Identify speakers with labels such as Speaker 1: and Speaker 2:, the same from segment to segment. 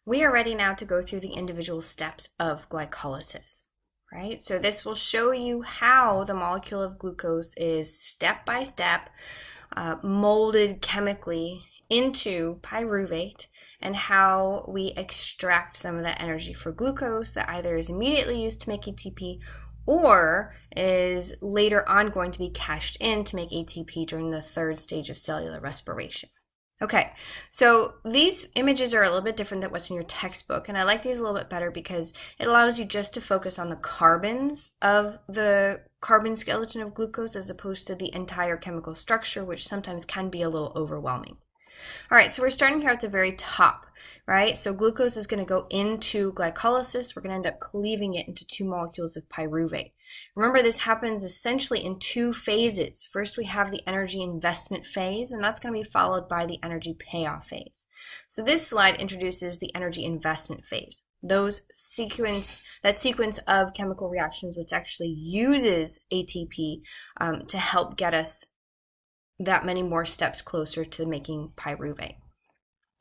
Speaker 1: We are ready now to go through the individual steps of glycolysis, right? So this will show you how the molecule of glucose is step by step molded chemically into pyruvate, and how we extract some of that energy for glucose that either is immediately used to make ATP or is later on going to be cashed in to make ATP during the third stage of cellular respiration. Okay, so these images are a little bit different than what's in your textbook, and I like these a little bit better because it allows you just to focus on the carbons of the carbon skeleton of glucose as opposed to the entire chemical structure, which sometimes can be a little overwhelming. All right, so we're starting here at the very top, right? So glucose is going to go into glycolysis. We're going to end up cleaving it into two molecules of pyruvate. Remember, this happens essentially in two phases. First, we have the energy investment phase, and that's going to be followed by the energy payoff phase. So this slide introduces the energy investment phase. That sequence of chemical reactions which actually uses ATP to help get us that many more steps closer to making pyruvate.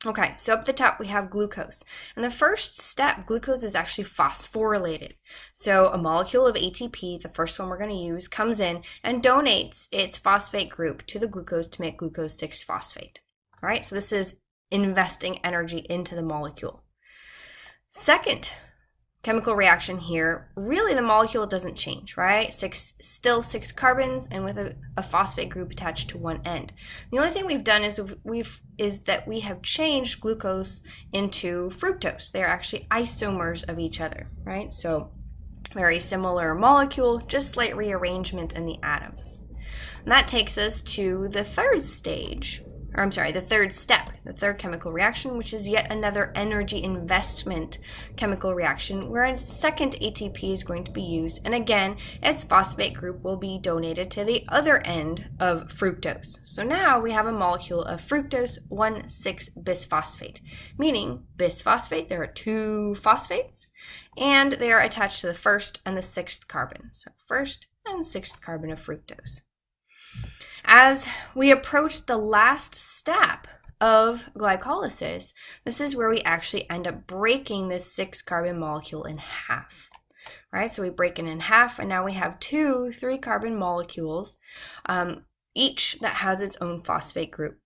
Speaker 1: Okay, so up at the top we have glucose. And the first step, glucose is actually phosphorylated. So a molecule of ATP, the first one we're going to use, comes in and donates its phosphate group to the glucose to make glucose 6-phosphate. All right, so this is investing energy into the molecule. Second chemical reaction here, really the molecule doesn't change, right? Still 6 carbons and with a phosphate group attached to one end. The only thing we've done is that we have changed glucose into fructose. They are actually isomers of each other, right? So very similar molecule, just slight rearrangement in the atoms. And that takes us to the third stage. The third step, the third chemical reaction, which is yet another energy investment chemical reaction where a second ATP is going to be used. And again, its phosphate group will be donated to the other end of fructose. So now we have a molecule of fructose 1,6-bisphosphate, meaning bisphosphate, there are 2 phosphates, and they are attached to the first and the 6th carbon. So first and 6th carbon of fructose. As we approach the last step of glycolysis, this is where we actually end up breaking this 6-carbon molecule in half. Right? So we break it in half, and now we have 2 3-carbon molecules, each that has its own phosphate group.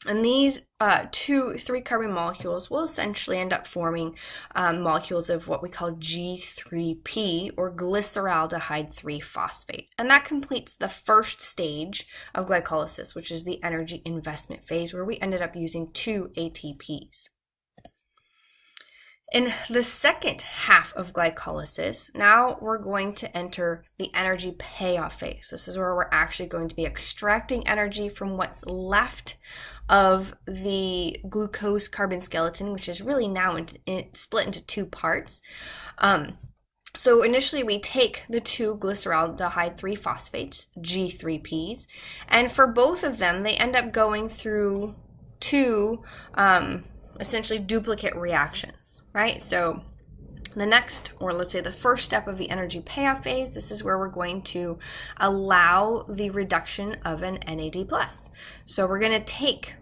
Speaker 1: And these 2 3-carbon molecules will essentially end up forming molecules of what we call G3P, or glyceraldehyde 3-phosphate. And that completes the first stage of glycolysis, which is the energy investment phase, where we ended up using 2 ATPs. In the second half of glycolysis, now we're going to enter the energy payoff phase. This is where we're actually going to be extracting energy from what's left of the glucose carbon skeleton, which is really now split into 2 parts. So initially we take the 2 glyceraldehyde 3-phosphates, G3Ps, and for both of them, they end up going through 2 essentially duplicate reactions, right? So the next, or let's say the first step of the energy payoff phase, this is where we're going to allow the reduction of an NAD+. So we're going to take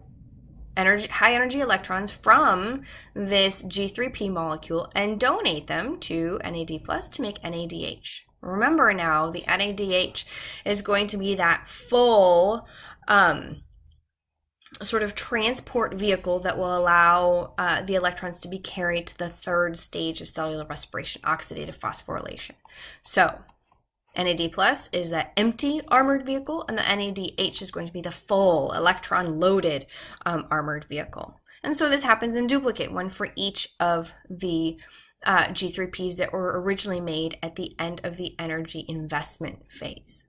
Speaker 1: high energy electrons from this G3P molecule and donate them to NAD+ to make NADH. Remember now, the NADH is going to be that full sort of transport vehicle that will allow the electrons to be carried to the third stage of cellular respiration, oxidative phosphorylation. So NAD+ is that empty armored vehicle, and the NADH is going to be the full electron-loaded armored vehicle. And so this happens in duplicate, one for each of the G3Ps that were originally made at the end of the energy investment phase.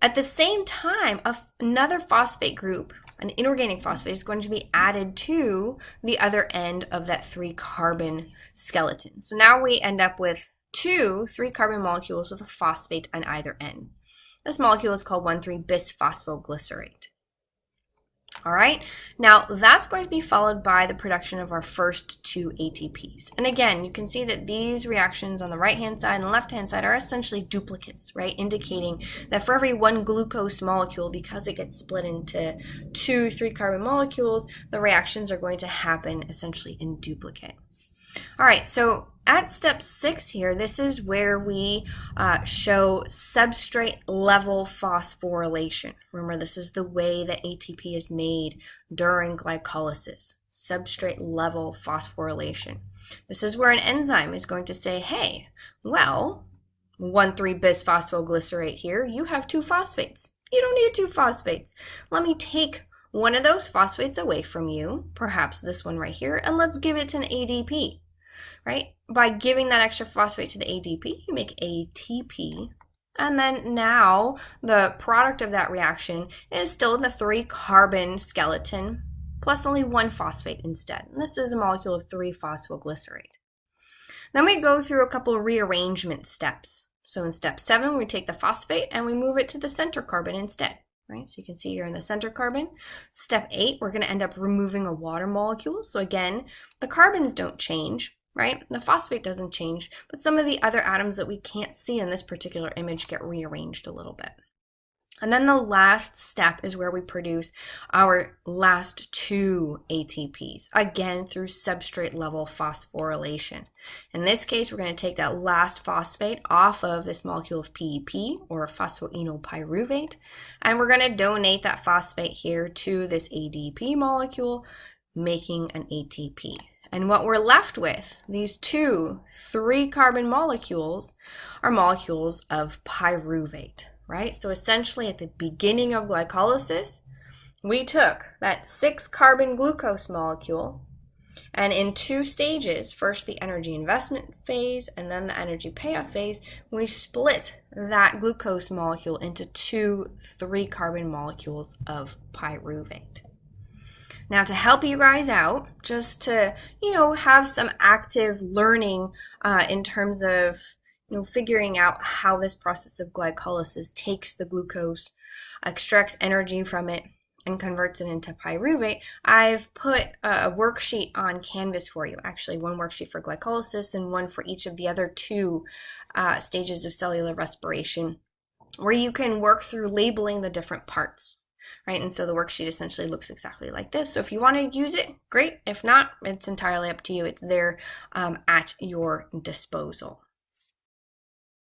Speaker 1: At the same time, another phosphate group, an inorganic phosphate, is going to be added to the other end of that 3-carbon skeleton. So now we end up with 2 3-carbon molecules with a phosphate on either end. This molecule is called 1,3-bisphosphoglycerate. All right, now that's going to be followed by the production of our first 2 ATPs. And again, you can see that these reactions on the right-hand side and the left-hand side are essentially duplicates, right? Indicating that for every 1 glucose molecule, because it gets split into 2 3-carbon molecules, the reactions are going to happen essentially in duplicate. All right, so at step 6 here, this is where we show substrate level phosphorylation. Remember, this is the way that ATP is made during glycolysis, substrate level phosphorylation. This is where an enzyme is going to say, hey, well, 1,3-bisphosphoglycerate here, you have 2 phosphates. You don't need 2 phosphates. Let me take one of those phosphates away from you, perhaps this one right here, and let's give it to an ADP, right? By giving that extra phosphate to the ADP, you make ATP, and then now the product of that reaction is still the 3-carbon skeleton plus only 1 phosphate instead. And this is a molecule of 3-phosphoglycerate. Then we go through a couple of rearrangement steps. So in step 7, we take the phosphate and we move it to the center carbon instead. Right, so you can see here in the center carbon. Step 8, we're going to end up removing a water molecule. So again, the carbons don't change, right? The phosphate doesn't change, but some of the other atoms that we can't see in this particular image get rearranged a little bit. And then the last step is where we produce our last 2 ATPs, again through substrate level phosphorylation. In this case, we're going to take that last phosphate off of this molecule of PEP, or phosphoenolpyruvate, and we're going to donate that phosphate here to this ADP molecule, making an ATP. And what we're left with, these 2 3-carbon molecules, are molecules of pyruvate. Right? So essentially at the beginning of glycolysis, we took that 6-carbon glucose molecule and in 2 stages, first the energy investment phase and then the energy payoff phase, we split that glucose molecule into 2 3-carbon molecules of pyruvate. Now to help you guys out, just to, have some active learning in terms of figuring out how this process of glycolysis takes the glucose, extracts energy from it, and converts it into pyruvate, I've put a worksheet on Canvas for you. Actually, one worksheet for glycolysis and one for each of the other 2 stages of cellular respiration, where you can work through labeling the different parts. Right, and so the worksheet essentially looks exactly like this. So if you want to use it, great. If not, it's entirely up to you. It's there at your disposal.